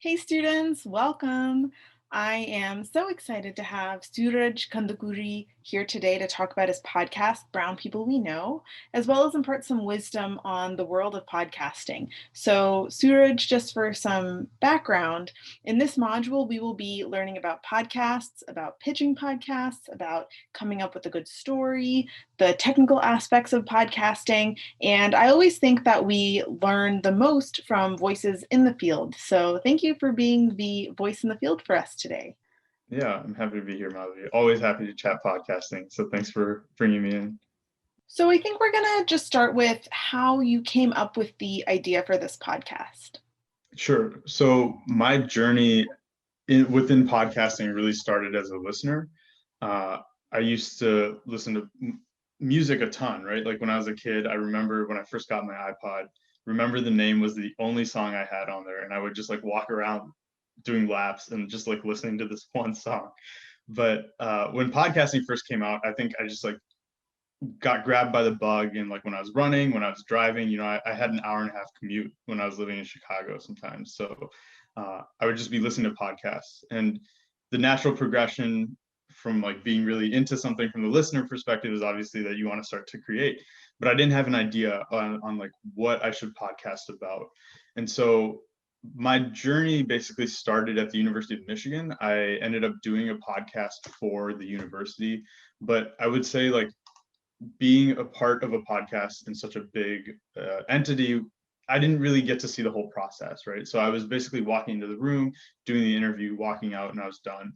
Hey students, welcome. I am so excited to have Suraj Kandukuri here today to talk about his podcast, Brown People We Know, as well as impart some wisdom on the world of podcasting. So Suraj, just for some background, in this module, we will be learning about podcasts, about pitching podcasts, about coming up with a good story, the technical aspects of podcasting, and I always think that we learn the most from voices in the field. So thank you for being the voice in the field for us today. Yeah, I'm happy to be here, Madhavi. Always happy to chat podcasting. So thanks for bringing me in. So I think we're going to just start with how you came up with the idea for this podcast. Sure. So my journey within podcasting really started as a listener. Uh, I used to listen to music a ton, right? Like when I was a kid, I remember when I first got my iPod, Remember the Name was the only song I had on there. And I would just like walk around doing laps and just like listening to this one song. But when podcasting first came out, I think I just like got grabbed by the bug. And like when I was running, when I was driving, I had an hour and a half commute when I was living in Chicago sometimes. So I would just be listening to podcasts, and the natural progression from like being really into something from the listener perspective is obviously that you want to start to create. But I didn't have an idea on like what I should podcast about. And so my journey basically started at the University of Michigan. I ended up doing a podcast for the university, but I would say like being a part of a podcast in such a big entity, I didn't really get to see the whole process, right? So I was basically walking into the room, doing the interview, walking out, and I was done.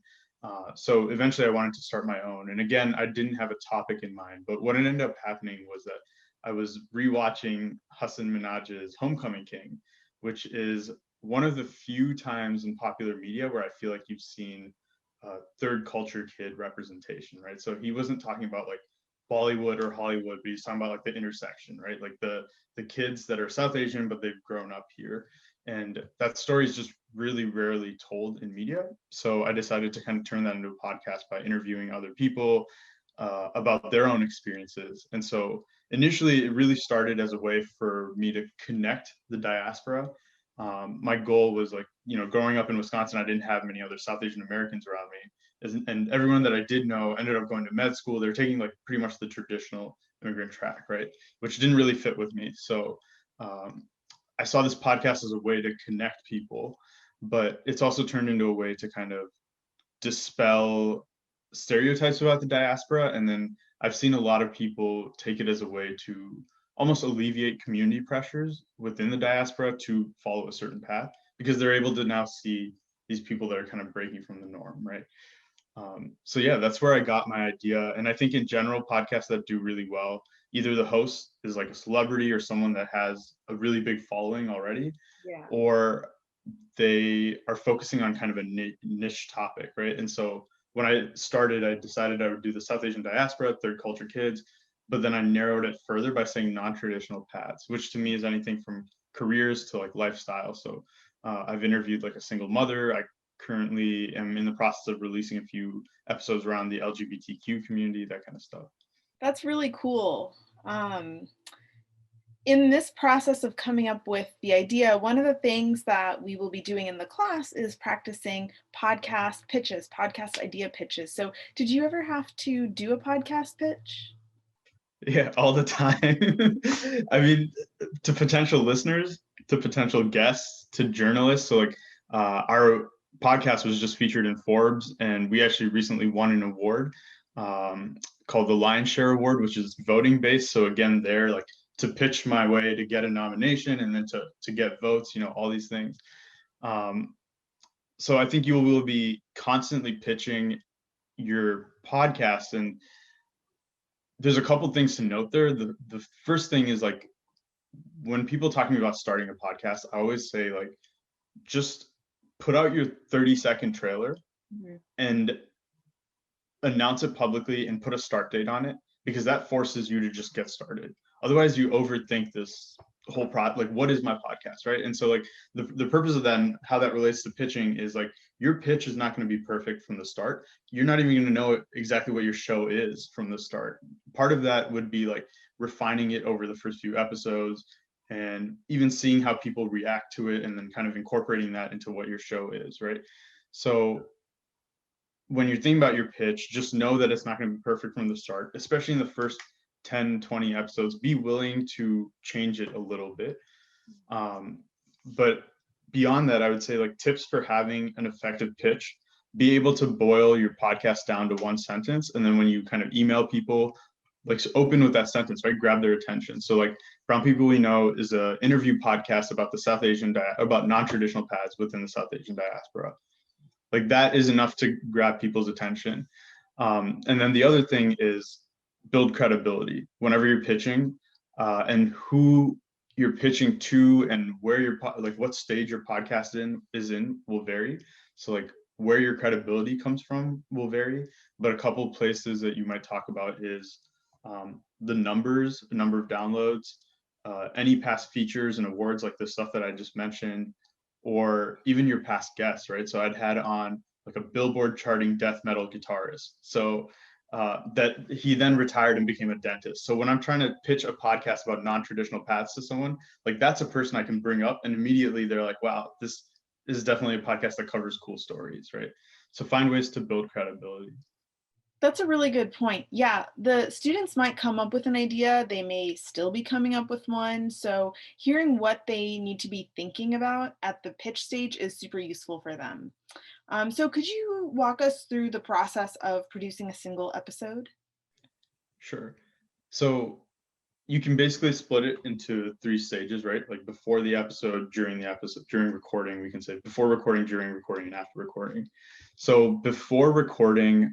So eventually I wanted to start my own. And again, I didn't have a topic in mind, but what ended up happening was that I was rewatching Hassan Minhaj's Homecoming King, which is one of the few times in popular media where I feel like you've seen third culture kid representation, right? So he wasn't talking about like Bollywood or Hollywood, but he's talking about like the intersection, right? Like the kids that are South Asian, but they've grown up here. And that story is just really rarely told in media. So I decided to kind of turn that into a podcast by interviewing other people about their own experiences. And so initially, it really started as a way for me to connect the diaspora. My goal was like, growing up in Wisconsin, I didn't have many other South Asian Americans around me, and everyone that I did know ended up going to med school. They're taking like pretty much the traditional immigrant track, right? Which didn't really fit with me. So I saw this podcast as a way to connect people, but it's also turned into a way to kind of dispel stereotypes about the diaspora. And then I've seen a lot of people take it as a way to almost alleviate community pressures within the diaspora to follow a certain path, because they're able to now see these people that are kind of breaking from the norm, right? So yeah, that's where I got my idea. And I think in general, podcasts that do really well, either the host is like a celebrity or someone that has a really big following already, Yeah. or they are focusing on kind of a niche topic, right? And so when I started, I decided I would do the South Asian diaspora, third culture kids, but then I narrowed it further by saying non-traditional paths, which to me is anything from careers to like lifestyle. So I've interviewed like a single mother. I currently am in the process of releasing a few episodes around the LGBTQ community, that kind of stuff. That's really cool. Um, in this process of coming up with the idea, one of the things that we will be doing in the class is practicing podcast pitches, podcast idea pitches. So, did you ever have to do a podcast pitch? Yeah, all the time. I mean, to potential listeners, to potential guests, to journalists. So, like, our podcast was just featured in Forbes, and we actually recently won an award called the Lion's Share Award, which is voting based. So, again, there, like, to pitch my way to get a nomination and then to get votes, all these things. So, I think you will be constantly pitching your podcast, and there's a couple things to note there. The first thing is like when people talk to me about starting a podcast, I always say like just put out your 30-second trailer Mhm. and announce it publicly and put a start date on it, because that forces you to just get started. Otherwise, you overthink this whole like what is my podcast, right? And so like the purpose of that and how that relates to pitching is like your pitch is not going to be perfect from the start. You're not even going to know exactly what your show is from the start. Part of that would be like refining it over the first few episodes, and even seeing how people react to it, and then kind of incorporating that into what your show is, right? So when you're thinking about your pitch, just know that it's not going to be perfect from the start, especially in the first 10, 20 episodes. Be willing to change it a little bit. But beyond that, I would say like tips for having an effective pitch: be able to boil your podcast down to one sentence. And then when you kind of email people, like open with that sentence, right? Grab their attention. So like Brown People We Know is an interview podcast about the South Asian, about non-traditional paths within the South Asian diaspora. Like that is enough to grab people's attention. And then the other thing is build credibility whenever you're pitching, and who you're pitching to and where your like what stage your podcast is in will vary. So like where your credibility comes from will vary, but a couple places that you might talk about is the number of downloads, any past features and awards like the stuff that I just mentioned, or even your past guests, right? So I'd had on like a Billboard charting death metal guitarist. So that he then retired and became a dentist. So when I'm trying to pitch a podcast about non-traditional paths to someone, like that's a person I can bring up, and immediately they're like, wow, this is definitely a podcast that covers cool stories, right? So find ways to build credibility. That's a really good point. Yeah, the students might come up with an idea, they may still be coming up with one. So, hearing what they need to be thinking about at the pitch stage is super useful for them. So, could you walk us through the process of producing a single episode? Sure. So you can basically split it into 3 stages, right? Like before the episode, during the episode, during recording, we can say before recording, during recording, and after recording. So before recording,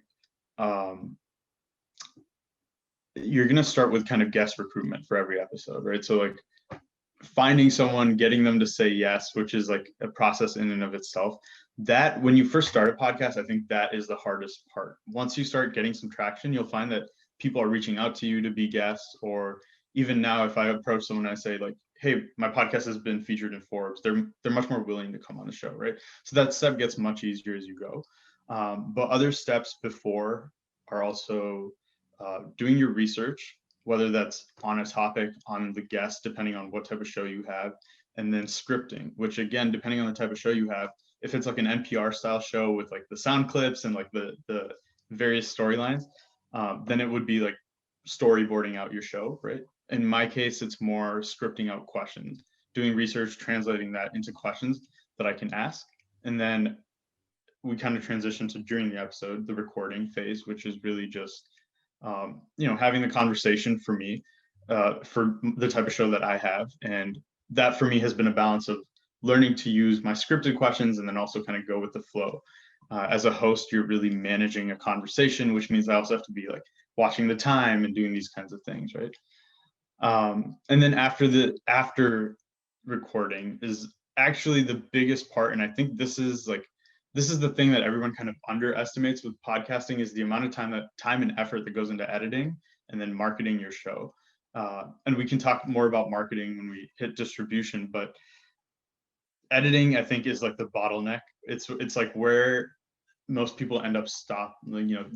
you're going to start with kind of guest recruitment for every episode, right? So like finding someone, getting them to say yes, which is like a process in and of itself. That when you first start a podcast, I think that is the hardest part. Once you start getting some traction, you'll find that people are reaching out to you to be guests. Or even now, if I approach someone and I say like, hey, my podcast has been featured in Forbes, they're much more willing to come on the show, right? So that step gets much easier as you go. But other steps before are also doing your research, whether that's on a topic, on the guest, depending on what type of show you have, and then scripting, which again, depending on the type of show you have, if it's like an NPR style show with like the sound clips and like the various storylines, then it would be like storyboarding out your show, right? In my case, it's more scripting out questions, doing research, translating that into questions that I can ask. And then we kind of transition to during the episode, the recording phase, which is really just having the conversation for me, for the type of show that I have. And that for me has been a balance of learning to use my scripted questions and then also kind of go with the flow. As a host, you're really managing a conversation, which means I also have to be like watching the time and doing these kinds of things, right? And then after recording is actually the biggest part. And I think this is the thing that everyone kind of underestimates with podcasting, is the amount of time and effort that goes into editing and then marketing your show. And we can talk more about marketing when we hit distribution, but editing, I think, is like the bottleneck. It's like where most people end up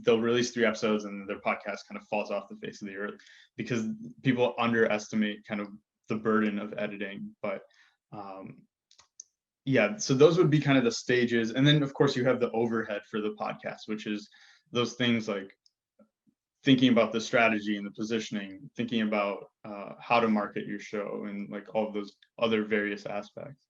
they'll release 3 episodes and their podcast kind of falls off the face of the earth because people underestimate kind of the burden of editing. But yeah, so those would be kind of the stages. And then of course you have the overhead for the podcast, which is those things like thinking about the strategy and the positioning, thinking about how to market your show, and like all of those other various aspects.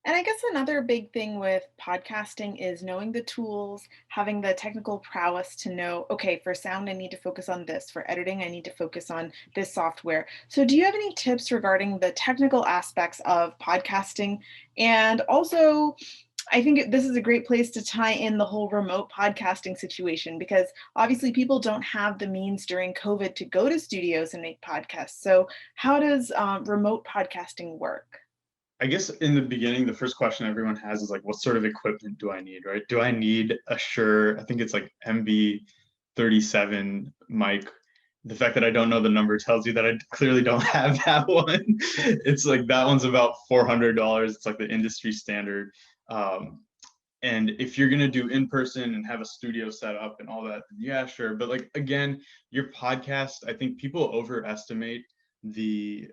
And I guess another big thing with podcasting is knowing the tools, having the technical prowess to know, okay, for sound, I need to focus on this. For editing, I need to focus on this software. So, do you have any tips regarding the technical aspects of podcasting? And also, I think this is a great place to tie in the whole remote podcasting situation because obviously people don't have the means during COVID to go to studios and make podcasts. So, how does remote podcasting work? I guess in the beginning, the first question everyone has is like, what sort of equipment do I need, right? Do I need a Shure? I think it's like MB37 mic. The fact that I don't know the number tells you that I clearly don't have that one. It's like that one's about $400. It's like the industry standard. And if you're gonna do in person and have a studio set up and all that, yeah, sure. But like again, your podcast, I think people overestimate the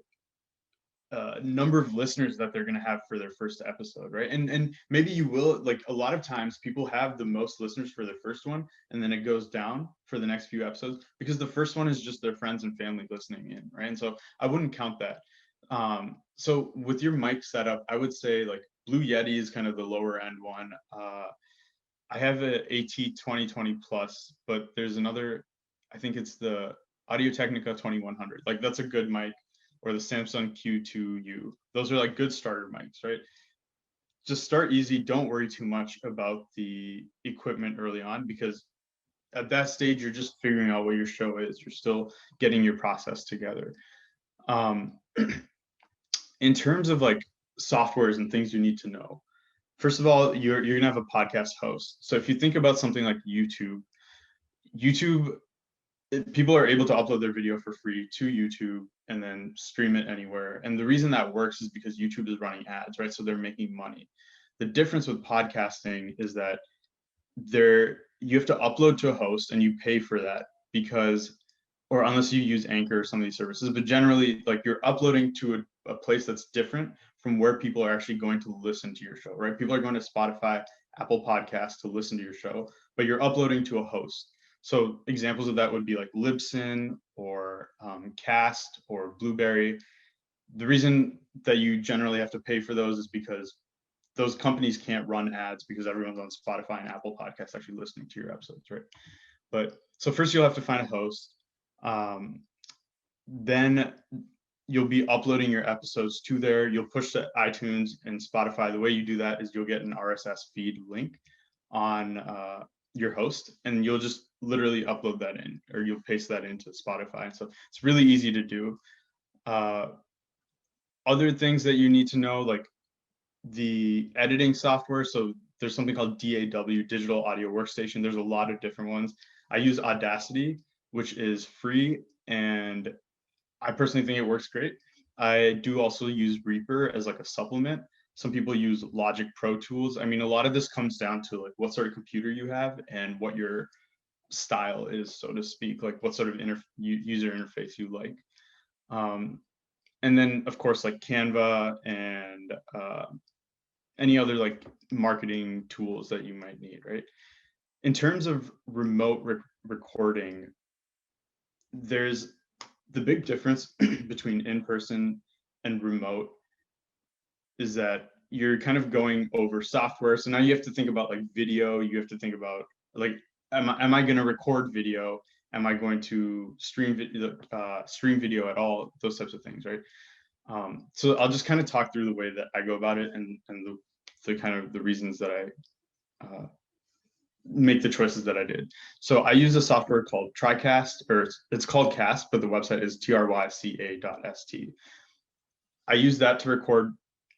number of listeners that they're going to have for their first episode, right? And maybe you will, like, a lot of times people have the most listeners for their first one, and then it goes down for the next few episodes because the first one is just their friends and family listening in, right? And so I wouldn't count that. So with your mic setup, I would say like Blue Yeti is kind of the lower end one. I have a AT 2020 plus, but there's another, I think it's the Audio Technica 2100. Like that's a good mic, or the Samsung Q2U. Those are like good starter mics, right? Just start easy. Don't worry too much about the equipment early on, because at that stage, you're just figuring out what your show is. You're still getting your process together. In terms of like softwares and things you need to know, first of all, you're gonna have a podcast host. So if you think about something like YouTube, people are able to upload their video for free to YouTube and then stream it anywhere. And the reason that works is because YouTube is running ads, right? So they're making money. The difference with podcasting is that you have to upload to a host and you pay for that, because, or unless you use Anchor or some of these services, but generally like you're uploading to a place that's different from where people are actually going to listen to your show, right? People are going to Spotify, Apple Podcasts to listen to your show, but you're uploading to a host. So examples of that would be like Libsyn or Cast or Blueberry. The reason that you generally have to pay for those is because those companies can't run ads because everyone's on Spotify and Apple Podcasts actually listening to your episodes, right? But so first you'll have to find a host. Then you'll be uploading your episodes to there. You'll push to iTunes and Spotify. The way you do that is you'll get an RSS feed link on your host, and you'll just literally upload that in, or you'll paste that into Spotify. So it's really easy to do. Other things that you need to know, like the editing software. So there's something called DAW, Digital Audio Workstation. There's a lot of different ones. I use Audacity, which is free, and I personally think it works great. I do also use Reaper as like a supplement. Some people use Logic Pro Tools. I mean, a lot of this comes down to like what sort of computer you have and what your style is, so to speak, like what sort of user interface you like. And then of course like Canva and any other like marketing tools that you might need, right? In terms of remote recording, there's the big difference between in-person and remote is that you're kind of going over software. So now you have to think about like video. You have to think about like, am I going to record video? Am I going to stream video at all? Those types of things, right? So I'll just kind of talk through the way that I go about it, and the kind of the reasons that I make the choices that I did. So I use a software called TriCast, or it's called Cast, but the website is tryca.st. I use that to record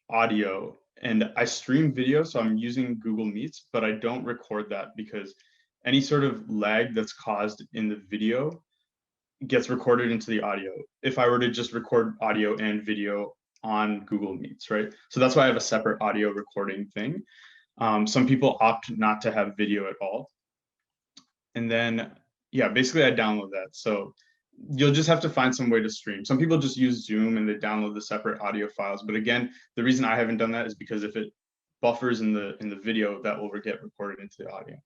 audio, and I stream video. So I'm using Google Meets, but I don't record that because any sort of lag that's caused in the video gets recorded into the audio if I were to just record audio and video on Google Meets, right? So that's why I have a separate audio recording thing. Some people opt not to have video at all. And then, yeah, basically I download that. So you'll just have to find some way to stream. Some people just use Zoom and they download the separate audio files. But again, the reason I haven't done that is because if it buffers in the video, that will get recorded into the audio.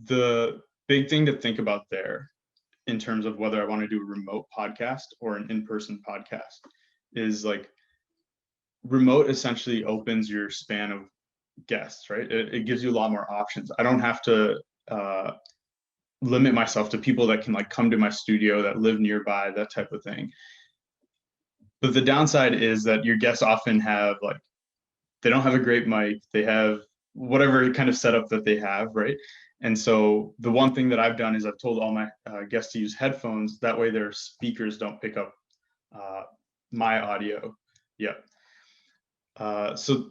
The big thing to think about there in terms of whether I want to do a remote podcast or an in-person podcast is like remote essentially opens your span of guests, right? It gives you a lot more options. I don't have to limit myself to people that can like come to my studio, that live nearby, that type of thing. But the downside is that your guests often have like, they don't have a great mic, they have whatever kind of setup that they have, right? And so the one thing that I've done is I've told all my guests to use headphones. That way their speakers don't pick up my audio. Yeah. So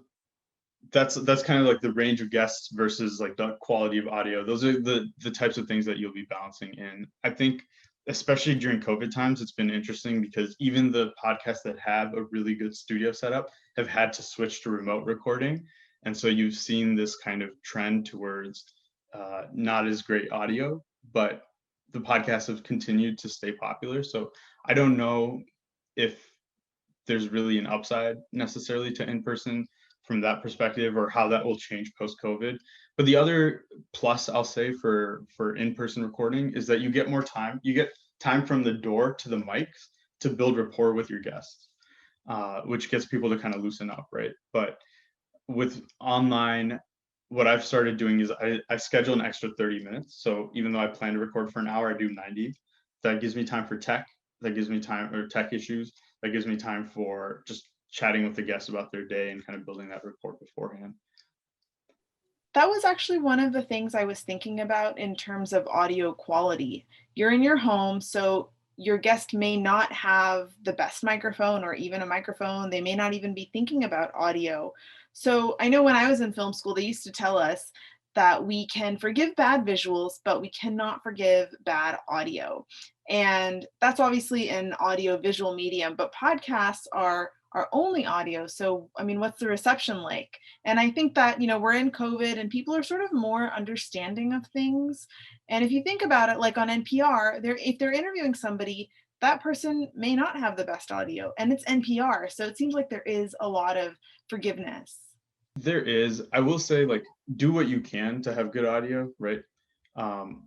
that's kind of like the range of guests versus like the quality of audio. Those are the types of things that you'll be balancing in. I think especially during COVID times, it's been interesting because even the podcasts that have a really good studio setup have had to switch to remote recording. And so you've seen this kind of trend towards not as great audio, but the podcasts have continued to stay popular. So I don't know if there's really an upside necessarily to in-person from that perspective, or how that will change post-COVID. But the other plus I'll say for in-person recording is that you get more time. You get time from the door to the mics to build rapport with your guests, which gets people to kind of loosen up, right? But with online, what I've started doing is I schedule an extra 30 minutes. So even though I plan to record for an hour, I do 90. That gives me time for tech. That gives me time, or tech issues. That gives me time for just chatting with the guests about their day and kind of building that rapport beforehand. That was actually one of the things I was thinking about in terms of audio quality. You're in your home, so your guest may not have the best microphone or even a microphone. They may not even be thinking about audio. So I know when I was in film school, they used to tell us that we can forgive bad visuals, but we cannot forgive bad audio. And that's obviously an audio visual medium, but podcasts are only audio. So, I mean, what's the reception like? And I think that, we're in COVID and people are sort of more understanding of things. And if you think about it, like on NPR, if they're interviewing somebody, that person may not have the best audio and it's NPR. So it seems like there is a lot of forgiveness. There is, I will say, like, do what you can to have good audio, right?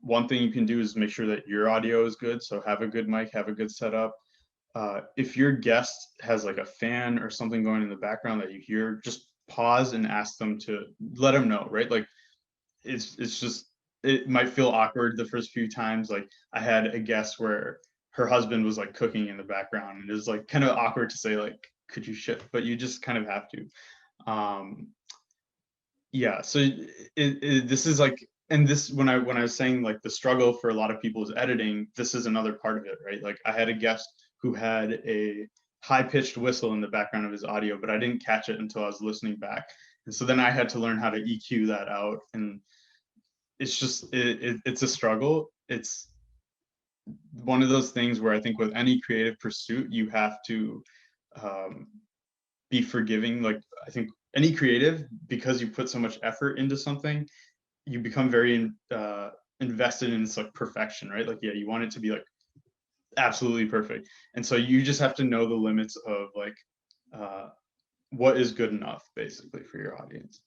One thing you can do is make sure that your audio is good. So have a good mic, have a good setup. If your guest has like a fan or something going in the background that you hear, just pause and ask them to let them know, right? Like it's just, it might feel awkward the first few times. Like I had a guest where her husband was like cooking in the background, and it was like kind of awkward to say like, could you shift? But you just kind of have to. Um, yeah, so this is like, and this, when I was saying like the struggle for a lot of people is editing, this is another part of it, right? Like I had a guest who had a high pitched whistle in the background of his audio, but I didn't catch it until I was listening back, and so then I had to learn how to EQ that out, and it's just it's a struggle. It's one of those things where I think with any creative pursuit you have to um, be forgiving. Like I think any creative, because you put so much effort into something, you become very invested in this like perfection, right? Like, yeah, you want it to be like absolutely perfect, and so you just have to know the limits of like uh, what is good enough, basically, for your audience.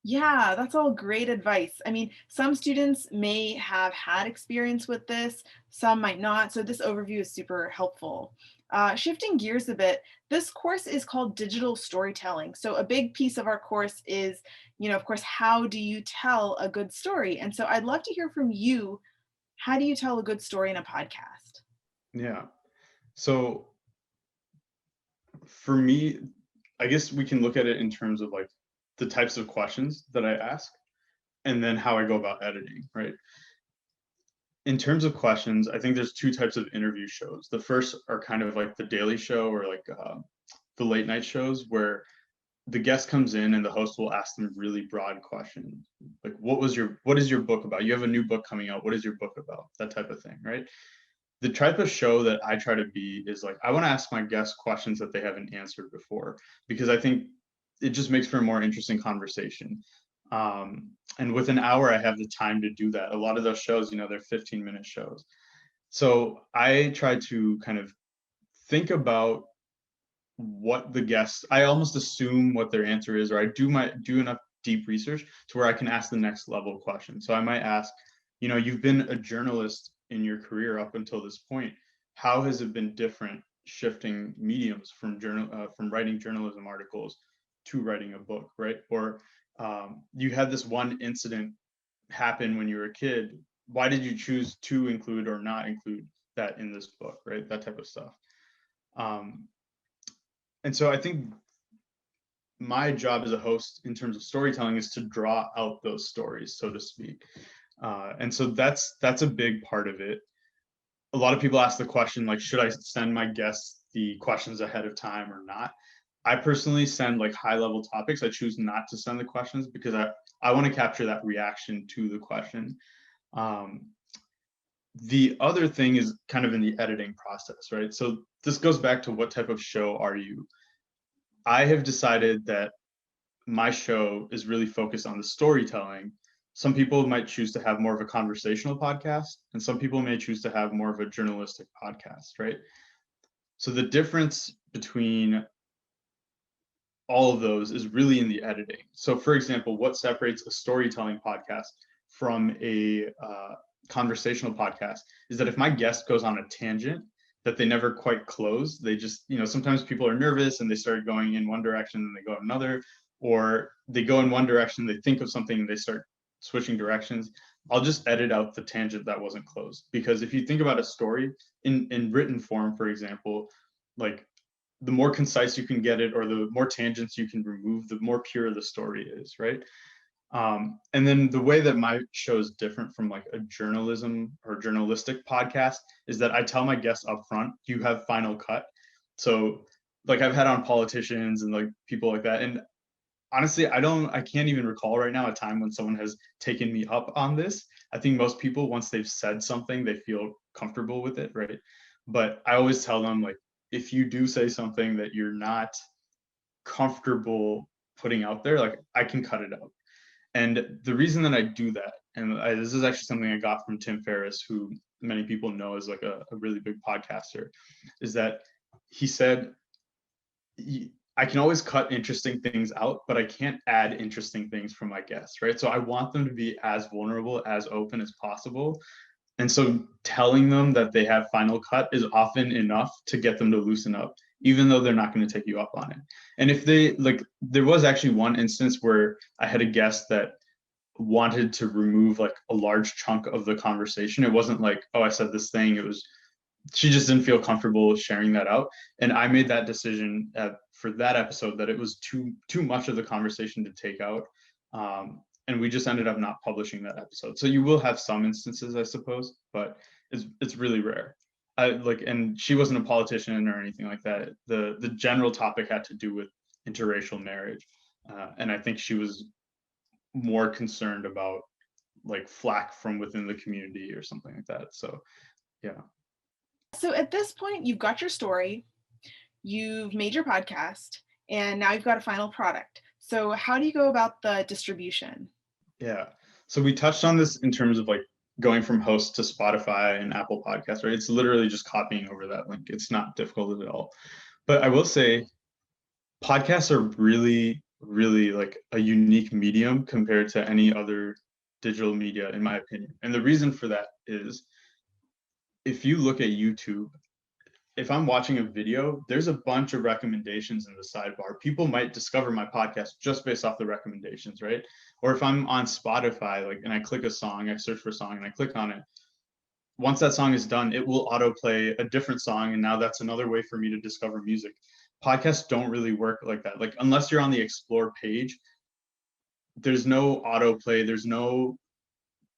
Yeah, that's all great advice. I mean, some students may have had experience with this, some might not. So, this overview is super helpful. Shifting gears a bit, this course is called Digital Storytelling. So, a big piece of our course is, of course, how do you tell a good story? And so, I'd love to hear from you. How do you tell a good story in a podcast? Yeah. So for me, I guess we can look at it in terms of like the types of questions that I ask and then how I go about editing, right? In terms of questions, I think there's two types of interview shows. The first are kind of like the Daily Show, or like the late night shows, where the guest comes in and the host will ask them really broad questions, like what is your book about? You have a new book coming out. What is your book about? That type of thing, right? The type of show that I try to be is like, I want to ask my guests questions that they haven't answered before, because I think it just makes for a more interesting conversation. And with an hour, I have the time to do that. A lot of those shows, they're 15-minute shows. So I try to kind of think about what the guests, I almost assume what their answer is, or I do enough deep research to where I can ask the next level question. So I might ask, you've been a journalist in your career up until this point. How has it been different shifting mediums from writing journalism articles to writing a book, right? Or you had this one incident happen when you were a kid. Why did you choose to include or not include that in this book, right? That type of stuff. Um, and so I think my job as a host in terms of storytelling is to draw out those stories, so to speak. And so that's a big part of it. A lot of people ask the question, like, should I send my guests the questions ahead of time or not? I personally send like high level topics. I choose not to send the questions because I want to capture that reaction to the question. Um, the other thing is kind of in the editing process, right? So this goes back to what type of show are you? I have decided that my show is really focused on the storytelling. Some people might choose to have more of a conversational podcast, and some people may choose to have more of a journalistic podcast, right? So the difference between all of those is really in the editing. So for example, what separates a storytelling podcast from a conversational podcast is that if my guest goes on a tangent that they never quite close, they just, sometimes people are nervous and they start going in one direction and they go another, or they go in one direction, they think of something and they start switching directions. I'll just edit out the tangent that wasn't closed. Because if you think about a story in written form, for example, like the more concise you can get it, or the more tangents you can remove, the more pure the story is, right? And then the way that my show is different from like a journalism or journalistic podcast is that I tell my guests up front, you have final cut. So like I've had on politicians and like people like that. And honestly, I can't even recall right now a time when someone has taken me up on this. I think most people, once they've said something, they feel comfortable with it, right? But I always tell them, like, if you do say something that you're not comfortable putting out there, like, I can cut it out. And the reason that I do that, and this is actually something I got from Tim Ferriss, who many people know is like a really big podcaster, is that he said, I can always cut interesting things out, but I can't add interesting things from my guests, right? So I want them to be as vulnerable, as open as possible. And so telling them that they have final cut is often enough to get them to loosen up, even though they're not going to take you up on it. And if they like, there was actually one instance where I had a guest that wanted to remove like a large chunk of the conversation. It wasn't like, oh, I said this thing. It was, she just didn't feel comfortable sharing that out. And I made that decision for that episode that it was too much of the conversation to take out. And we just ended up not publishing that episode. So you will have some instances, I suppose, but it's really rare. And she wasn't a politician or anything like that. The general topic had to do with interracial marriage, and I think she was more concerned about like flack from within the community or something like that. So yeah. So at this point, you've got your story, you've made your podcast, and now you've got a final product. So how do you go about the distribution? Yeah. So we touched on this in terms of like going from host to Spotify and Apple Podcasts, right? It's literally just copying over that link. It's not difficult at all. But I will say podcasts are really, really like a unique medium compared to any other digital media, in my opinion. And the reason for that is if you look at YouTube, if I'm watching a video, there's a bunch of recommendations in the sidebar. People might discover my podcast just based off the recommendations, right? Or if I'm on Spotify, like, and I click a song, I search for a song and I click on it. Once that song is done, it will autoplay a different song. And now that's another way for me to discover music. Podcasts don't really work like that. Like, unless you're on the explore page, there's no autoplay, there's no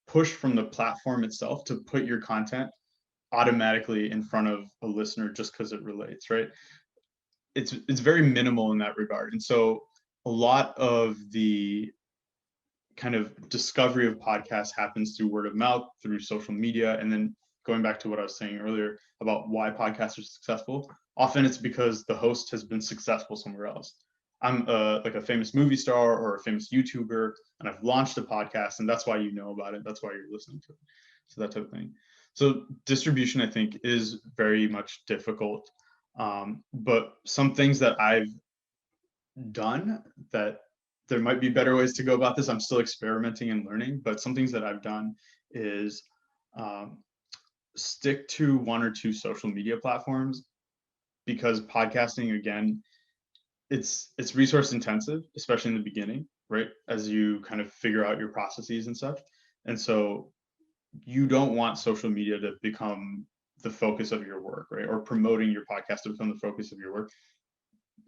push from the platform itself to put your content automatically in front of a listener just because it relates, right? It's very minimal in that regard. And so a lot of the kind of discovery of podcasts happens through word of mouth, through social media. And then going back to what I was saying earlier about why podcasts are successful, often it's because the host has been successful somewhere else. I'm like a famous movie star or a famous YouTuber, and I've launched a podcast, and that's why you know about it. That's why you're listening to it. So that type of thing. So distribution, I think, is very much difficult. But some things that I've done that there might be better ways to go about this. I'm still experimenting and learning, but some things that I've done is um, stick to one or two social media platforms, because podcasting, again, it's resource intensive, especially in the beginning, right? As you kind of figure out your processes and such. And so you don't want social media to become the focus of your work, right? Or promoting your podcast to become the focus of your work.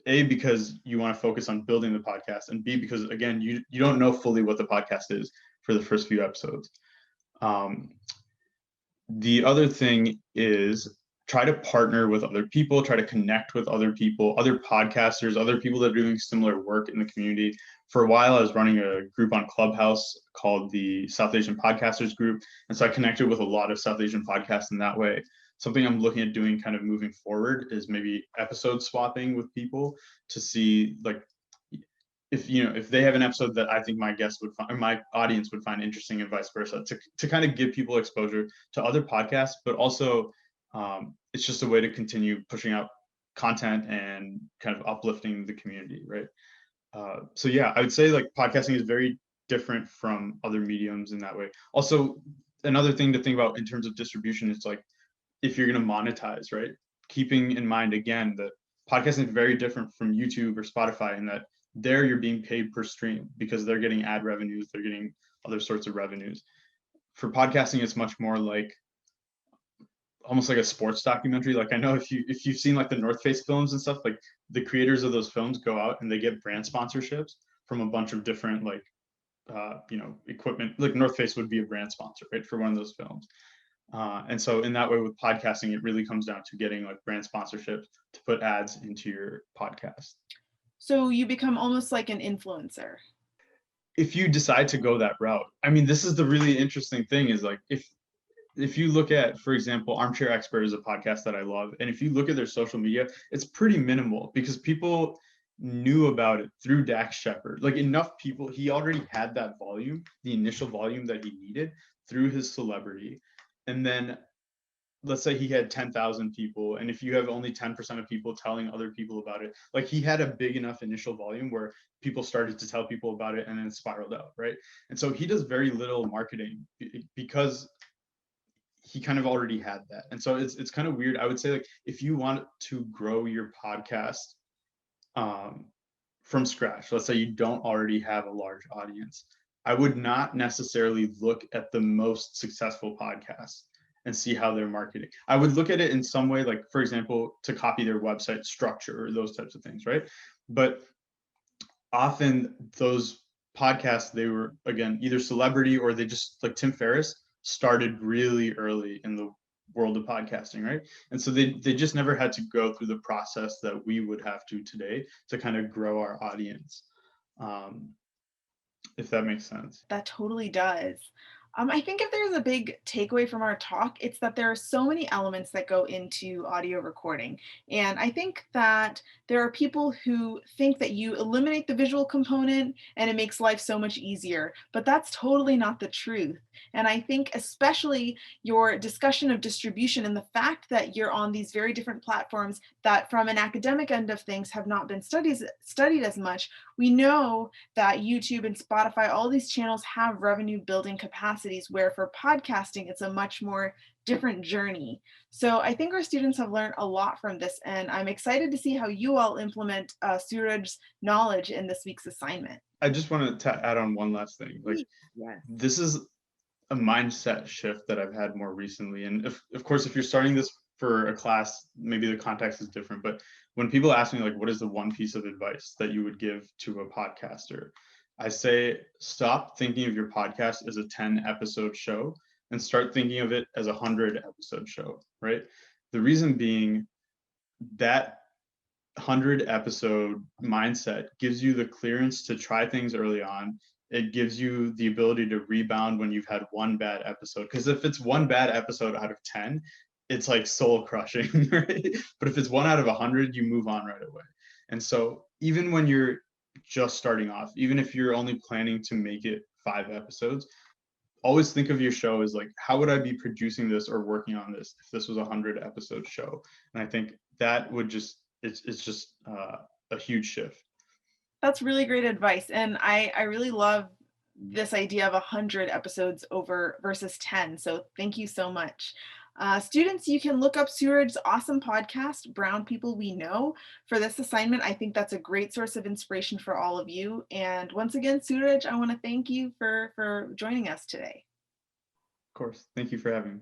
A, because you want to focus on building the podcast, and B, because again, you don't know fully what the podcast is for the first few episodes. The other thing is try to partner with other people, try to connect with other people, other podcasters, other people that are doing similar work in the community. For a while, I was running a group on Clubhouse called the South Asian Podcasters Group. And so I connected with a lot of South Asian podcasts in that way. Something I'm looking at doing kind of moving forward is maybe episode swapping with people to see, like, if they have an episode that I think my guests would find, or my audience would find interesting, and vice versa, to kind of give people exposure to other podcasts, but also it's just a way to continue pushing out content and kind of uplifting the community, right? So yeah, I would say like podcasting is very different from other mediums in that way. Also, another thing to think about in terms of distribution is like if you're going to monetize, right? Keeping in mind again that podcasting is very different from YouTube or Spotify in that there you're being paid per stream because they're getting ad revenues, they're getting other sorts of revenues. For podcasting, it's much more like almost like a sports documentary. Like I know if you've seen like the North Face films and stuff, like the creators of those films go out and they get brand sponsorships from a bunch of different like equipment. Like North Face would be a brand sponsor, right, for one of those films. And so in that way with podcasting, it really comes down to getting like brand sponsorships to put ads into your podcast. So you become almost like an influencer. If you decide to go that route, I mean, this is the really interesting thing is like if you look at, for example, Armchair Expert is a podcast that I love. And if you look at their social media, it's pretty minimal because people knew about it through Dax Shepard. Like enough people, he already had that volume, the initial volume that he needed through his celebrity. And then let's say he had 10,000 people. And if you have only 10% of people telling other people about it, like he had a big enough initial volume where people started to tell people about it and then it spiraled out, right? And so he does very little marketing because he kind of already had that. And so it's kind of weird. I would say like if you want to grow your podcast from scratch, let's say you don't already have a large audience, I would not necessarily look at the most successful podcasts and see how they're marketing. I would look at it in some way, like for example, to copy their website structure or those types of things, right? But often those podcasts, they were again either celebrity or they just like Tim Ferriss started really early in the world of podcasting, right? And so they just never had to go through the process that we would have to today to kind of grow our audience. If that makes sense. That totally does. I think if there's a big takeaway from our talk, it's that there are so many elements that go into audio recording. And I think that there are people who think that you eliminate the visual component and it makes life so much easier, but that's totally not the truth. And I think especially your discussion of distribution and the fact that you're on these very different platforms that from an academic end of things have not been studied as much, we know that YouTube and Spotify, all these channels have revenue building capacities where for podcasting, it's a much more different journey. So I think our students have learned a lot from this, and I'm excited to see how you all implement Suraj's knowledge in this week's assignment. I just wanted to add on one last thing. Like, yes. This is a mindset shift that I've had more recently. And of course, if you're starting this for a class, maybe the context is different. But when people ask me, like, what is the one piece of advice that you would give to a podcaster? I say, stop thinking of your podcast as a 10 episode show and start thinking of it as a 100 episode show, right? The reason being that 100 episode mindset gives you the clearance to try things early on. It gives you the ability to rebound when you've had one bad episode. Because if it's one bad episode out of 10, it's like soul crushing, right? But if it's one out of 100, you move on right away. And so even when you're just starting off, even if you're only planning to make it 5 episodes, always think of your show as like, how would I be producing this or working on this if this was a 100 episode show? And I think that would just, it's just a huge shift. That's really great advice. And I really love this idea of 100 episodes over versus 10. So thank you so much. Students, you can look up Suraj's awesome podcast, Brown People We Know, for this assignment. I think that's a great source of inspiration for all of you. And once again, Suraj, I want to thank you for joining us today. Of course. Thank you for having me.